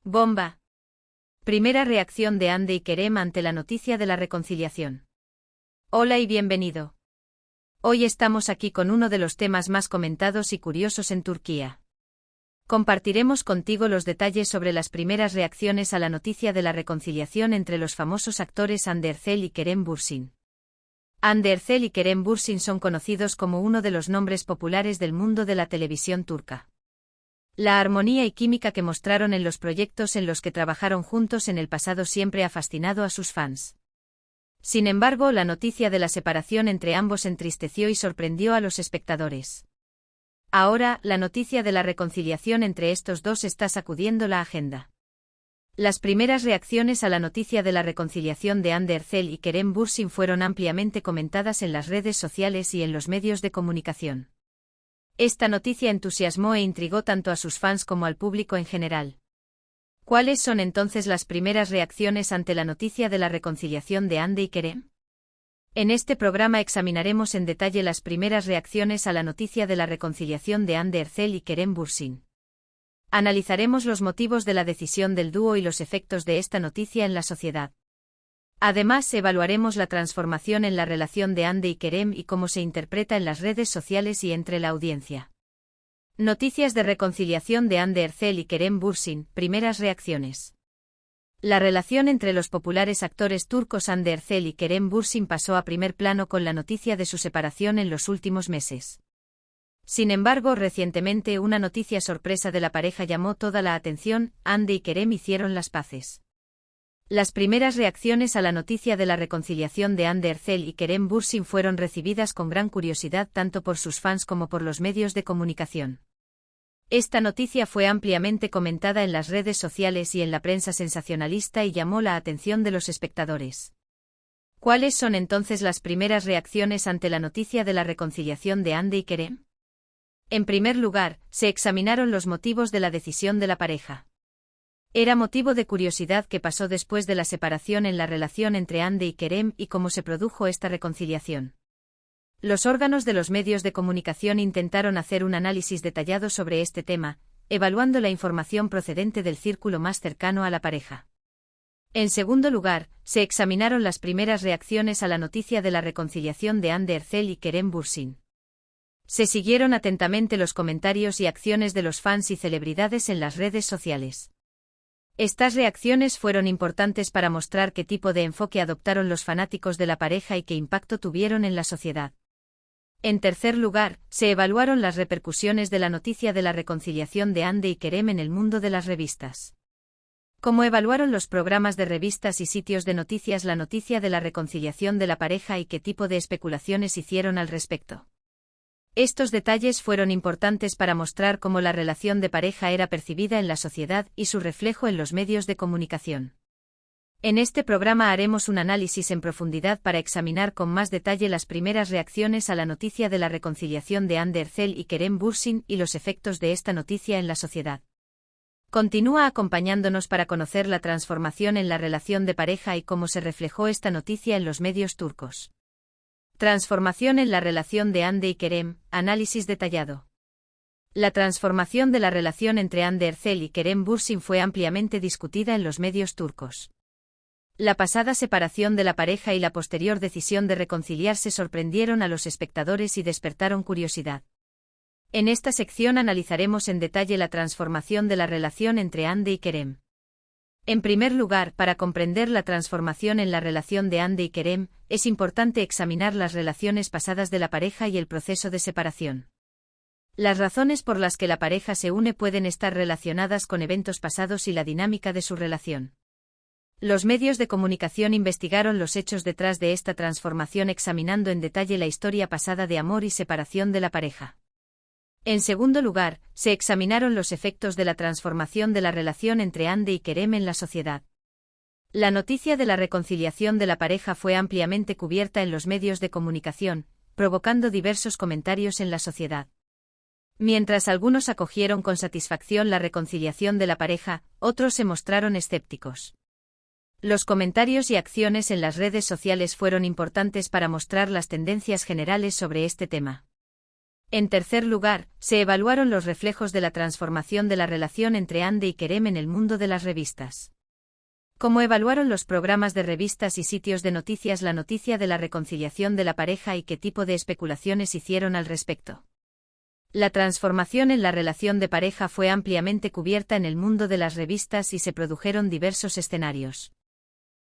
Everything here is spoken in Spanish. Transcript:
Bomba. Primera reacción de Hande y Kerem ante la noticia de la reconciliación. Hola y bienvenido. Hoy estamos aquí con uno de los temas más comentados y curiosos en Turquía. Compartiremos contigo los detalles sobre las primeras reacciones a la noticia de la reconciliación entre los famosos actores Hande Erçel y Kerem Bürsin. Hande Erçel y Kerem Bürsin son conocidos como uno de los nombres populares del mundo de la televisión turca. La armonía y química que mostraron en los proyectos en los que trabajaron juntos en el pasado siempre ha fascinado a sus fans. Sin embargo, la noticia de la separación entre ambos entristeció y sorprendió a los espectadores. Ahora, la noticia de la reconciliación entre estos dos está sacudiendo la agenda. Las primeras reacciones a la noticia de la reconciliación de Hande Erçel y Kerem Bürsin fueron ampliamente comentadas en las redes sociales y en los medios de comunicación. Esta noticia entusiasmó e intrigó tanto a sus fans como al público en general. ¿Cuáles son entonces las primeras reacciones ante la noticia de la reconciliación de Hande y Kerem? En este programa examinaremos en detalle las primeras reacciones a la noticia de la reconciliación de Hande Erçel y Kerem Bürsin. Analizaremos los motivos de la decisión del dúo y los efectos de esta noticia en la sociedad. Además, evaluaremos la transformación en la relación de Hande y Kerem y cómo se interpreta en las redes sociales y entre la audiencia. Noticias de reconciliación de Hande Erçel y Kerem Bürsin, primeras reacciones. La relación entre los populares actores turcos Hande Erçel y Kerem Bürsin pasó a primer plano con la noticia de su separación en los últimos meses. Sin embargo, recientemente una noticia sorpresa de la pareja llamó toda la atención: Hande y Kerem hicieron las paces. Las primeras reacciones a la noticia de la reconciliación de Hande Erçel y Kerem Bürsin fueron recibidas con gran curiosidad tanto por sus fans como por los medios de comunicación. Esta noticia fue ampliamente comentada en las redes sociales y en la prensa sensacionalista y llamó la atención de los espectadores. ¿Cuáles son entonces las primeras reacciones ante la noticia de la reconciliación de Hande y Kerem? En primer lugar, se examinaron los motivos de la decisión de la pareja. Era motivo de curiosidad qué pasó después de la separación en la relación entre Hande y Kerem y cómo se produjo esta reconciliación. Los órganos de los medios de comunicación intentaron hacer un análisis detallado sobre este tema, evaluando la información procedente del círculo más cercano a la pareja. En segundo lugar, se examinaron las primeras reacciones a la noticia de la reconciliación de Hande Erçel y Kerem Bürsin. Se siguieron atentamente los comentarios y acciones de los fans y celebridades en las redes sociales. Estas reacciones fueron importantes para mostrar qué tipo de enfoque adoptaron los fanáticos de la pareja y qué impacto tuvieron en la sociedad. En tercer lugar, se evaluaron las repercusiones de la noticia de la reconciliación de Hande y Kerem en el mundo de las revistas. ¿Cómo evaluaron los programas de revistas y sitios de noticias la noticia de la reconciliación de la pareja y qué tipo de especulaciones hicieron al respecto? Estos detalles fueron importantes para mostrar cómo la relación de pareja era percibida en la sociedad y su reflejo en los medios de comunicación. En este programa haremos un análisis en profundidad para examinar con más detalle las primeras reacciones a la noticia de la reconciliación de Hande Erçel y Kerem Bürsin y los efectos de esta noticia en la sociedad. Continúa acompañándonos para conocer la transformación en la relación de pareja y cómo se reflejó esta noticia en los medios turcos. Transformación en la relación de Hande y Kerem, análisis detallado. La transformación de la relación entre Hande Erçel y Kerem Bürsin fue ampliamente discutida en los medios turcos. La pasada separación de la pareja y la posterior decisión de reconciliarse sorprendieron a los espectadores y despertaron curiosidad. En esta sección analizaremos en detalle la transformación de la relación entre Hande y Kerem. En primer lugar, para comprender la transformación en la relación de Hande y Kerem, es importante examinar las relaciones pasadas de la pareja y el proceso de separación. Las razones por las que la pareja se une pueden estar relacionadas con eventos pasados y la dinámica de su relación. Los medios de comunicación investigaron los hechos detrás de esta transformación examinando en detalle la historia pasada de amor y separación de la pareja. En segundo lugar, se examinaron los efectos de la transformación de la relación entre Hande y Kerem en la sociedad. La noticia de la reconciliación de la pareja fue ampliamente cubierta en los medios de comunicación, provocando diversos comentarios en la sociedad. Mientras algunos acogieron con satisfacción la reconciliación de la pareja, otros se mostraron escépticos. Los comentarios y acciones en las redes sociales fueron importantes para mostrar las tendencias generales sobre este tema. En tercer lugar, se evaluaron los reflejos de la transformación de la relación entre Andy y Kerem en el mundo de las revistas. ¿Cómo evaluaron los programas de revistas y sitios de noticias la noticia de la reconciliación de la pareja y qué tipo de especulaciones hicieron al respecto? La transformación en la relación de pareja fue ampliamente cubierta en el mundo de las revistas y se produjeron diversos escenarios.